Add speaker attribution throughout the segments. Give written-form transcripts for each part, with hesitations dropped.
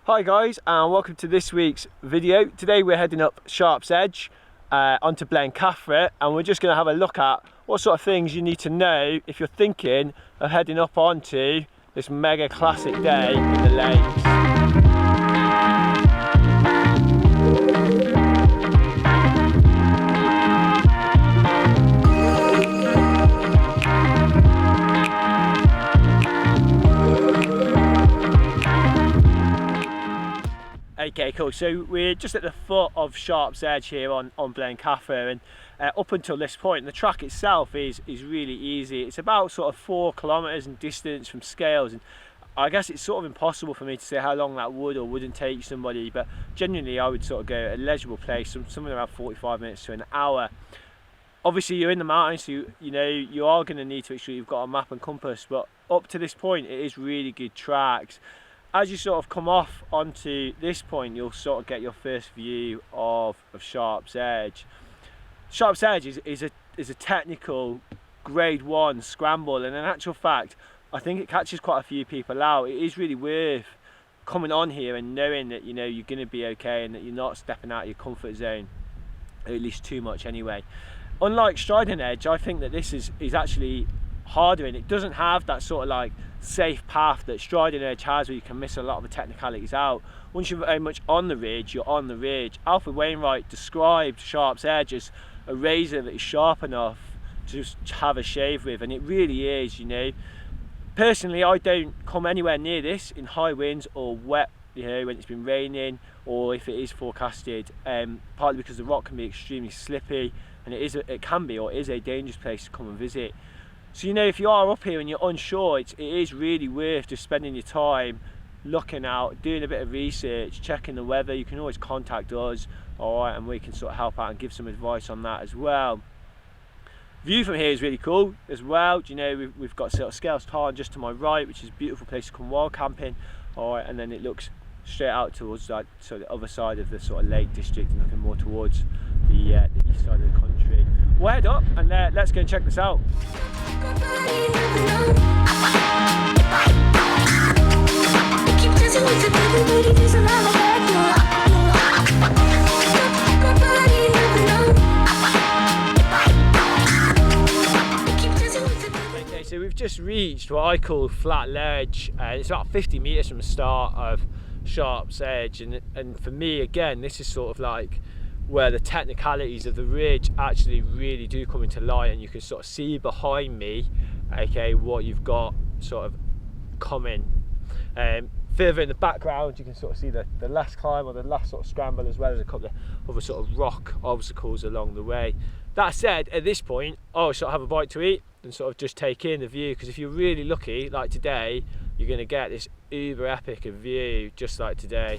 Speaker 1: Hi guys, and welcome to this week's video. Today we're heading up Sharp's Edge onto Blencathra, and we're just going to have a look at what sort of things you need to know if you're thinking of heading up onto this mega classic day in the lakes. Okay, cool. So we're just at the foot of Sharp's Edge here on Blencathra, and up until this point the track itself is really easy. It's about sort of 4 kilometers in distance from Scales, and I guess it's sort of impossible for me to say how long that would or wouldn't take somebody, but genuinely I would sort of go at a legible pace, somewhere around 45 minutes to an hour. Obviously you're in the mountains, so you are going to need to make sure you've got a map and compass, but up to this point it is really good tracks. As you sort of come off onto this point, you'll sort of get your first view of Sharp's Edge. Sharp's Edge is a technical grade 1 scramble, and in actual fact I think it catches quite a few people out. It is really worth coming on here and knowing that you're going to be okay and that you're not stepping out of your comfort zone, at least too much anyway. Unlike Striding Edge, I think that this is actually harder, and it doesn't have that sort of like safe path that Striding Edge has, where you can miss a lot of the technicalities out. Once you're very much on the ridge, you're on the ridge. Alfred Wainwright described Sharp's Edge as a razor that is sharp enough to just have a shave with, and it really is. Personally, I don't come anywhere near this in high winds or wet, when it's been raining or if it is forecasted, partly because the rock can be extremely slippy, and it can be or is a dangerous place to come and visit. So if you are up here and you're unsure, it is really worth just spending your time looking out, doing a bit of research, checking the weather. You can always contact us, alright, and we can sort of help out and give some advice on that as well. View from here is really cool as well. We've got sort of Scales Tarn just to my right, which is a beautiful place to come wild camping, alright, and then it looks straight out towards the other side of the sort of Lake District and looking more towards the east side of the country. We'll head up and let's go and check this out. Okay, so we've just reached what I call Flat Ledge, and it's about 50 metres from the start of Sharp's Edge, and for me, again, this is sort of like where the technicalities of the ridge actually really do come into light, and you can sort of see behind me, okay, what you've got sort of coming. Further in the background you can sort of see the last climb or the last sort of scramble, as well as a couple of other sort of rock obstacles along the way. That said, at this point I'll sort of have a bite to eat and sort of just take in the view, because if you're really lucky like today, you're going to get this uber epic view just like today.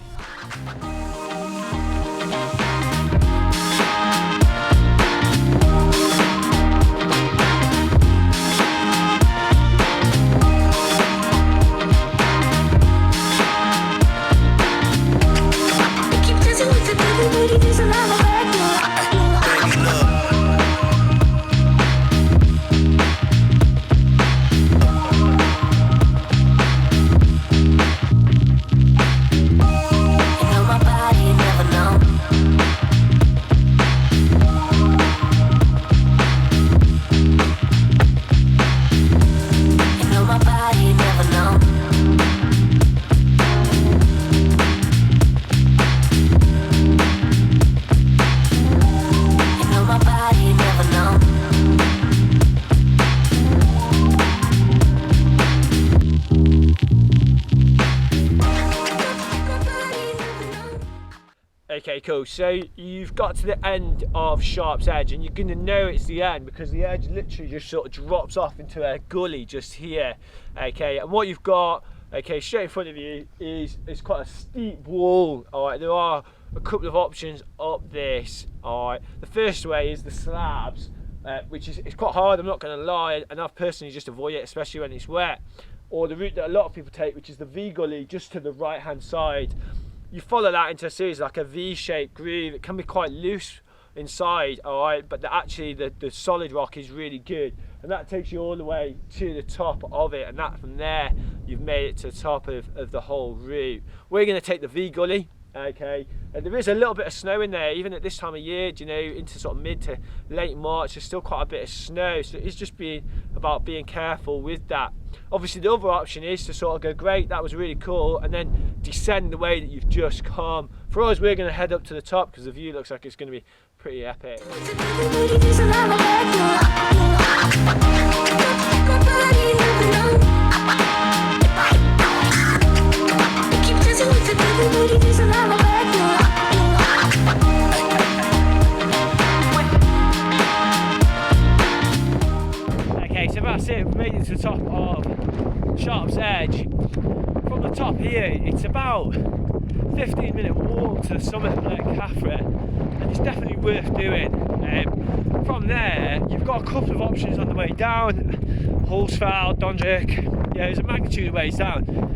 Speaker 1: Okay, cool. So you've got to the end of Sharp's Edge, and you're going to know it's the end because the edge literally just sort of drops off into a gully just here. Okay, and what you've got, okay, straight in front of you is quite a steep wall. All right, there are a couple of options up this. All right, the first way is the slabs, which is quite hard, I'm not going to lie, and I've personally just avoid it, especially when it's wet. Or the route that a lot of people take, which is the V gully just to the right hand side. You follow that into a series like a V-shaped groove. It can be quite loose inside, all right, but actually the solid rock is really good, and that takes you all the way to the top of it, and that from there you've made it to the top of the whole route. We're going to take the V gully. Okay, and there is a little bit of snow in there, even at this time of year, you know, into sort of mid to late March, there's still quite a bit of snow, so it's just about being careful with that. Obviously the other option is to sort of go, great, that was really cool, and then descend the way that you've just come. For us, we're going to head up to the top because the view looks like it's going to be pretty epic. Okay, so that's it, we've made it to the top of Sharp's Edge. From the top here, it's about 15-minute walk to the summit of Blencathra, and it's definitely worth doing. From there, you've got a couple of options on the way down. Hulsfell, Dundrick, yeah, there's a magnitude of ways down.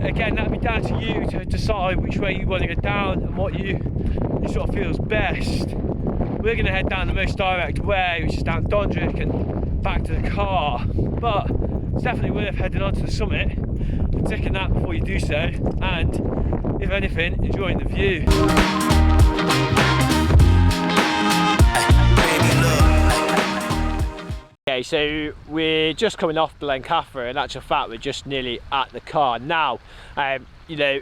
Speaker 1: Again, that'd be down to you to decide which way you want to go down and what you sort of feels best. We're going to head down the most direct way, which is down Dundrick and back to the car, but it's definitely worth heading on to the summit and taking that before you do so, and if anything, enjoying the view. Okay, so we're just coming off Blencathra. In actual fact, we're just nearly at the car now. You know,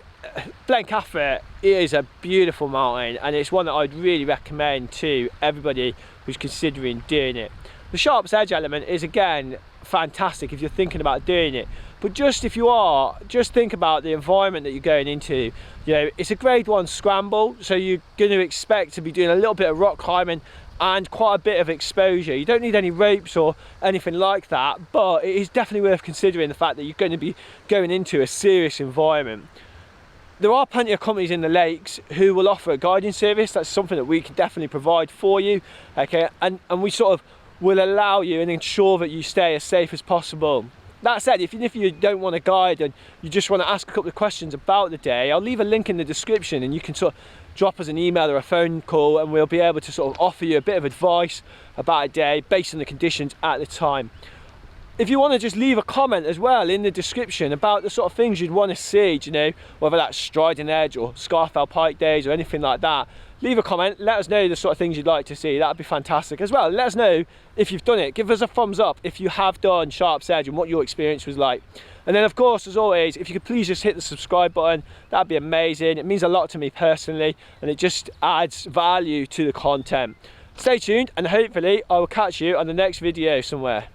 Speaker 1: Blencathra is a beautiful mountain, and it's one that I'd really recommend to everybody who's considering doing it. The Sharp's Edge element is, again, fantastic if you're thinking about doing it, but just if you are, just think about the environment that you're going into. You know, it's a grade 1 scramble, so you're going to expect to be doing a little bit of rock climbing and quite a bit of exposure. You don't need any ropes or anything like that, but it is definitely worth considering the fact that you're going to be going into a serious environment. There are plenty of companies in the lakes who will offer a guiding service. That's something that we can definitely provide for you, okay, and we sort of will allow you and ensure that you stay as safe as possible. That said, if you don't want a guide and you just want to ask a couple of questions about the day, I'll leave a link in the description and you can sort of drop us an email or a phone call, and we'll be able to sort of offer you a bit of advice about a day based on the conditions at the time. If you want to just leave a comment as well in the description about the sort of things you'd want to see, you know, whether that's Striding Edge or Scarfell Pike days or anything like that, leave a comment, let us know the sort of things you'd like to see. That'd be fantastic as well. Let us know if you've done it. Give us a thumbs up if you have done Sharp's Edge and what your experience was like. And then, of course, as always, if you could please just hit the subscribe button, that'd be amazing. It means a lot to me personally, and it just adds value to the content. Stay tuned, and hopefully I will catch you on the next video somewhere.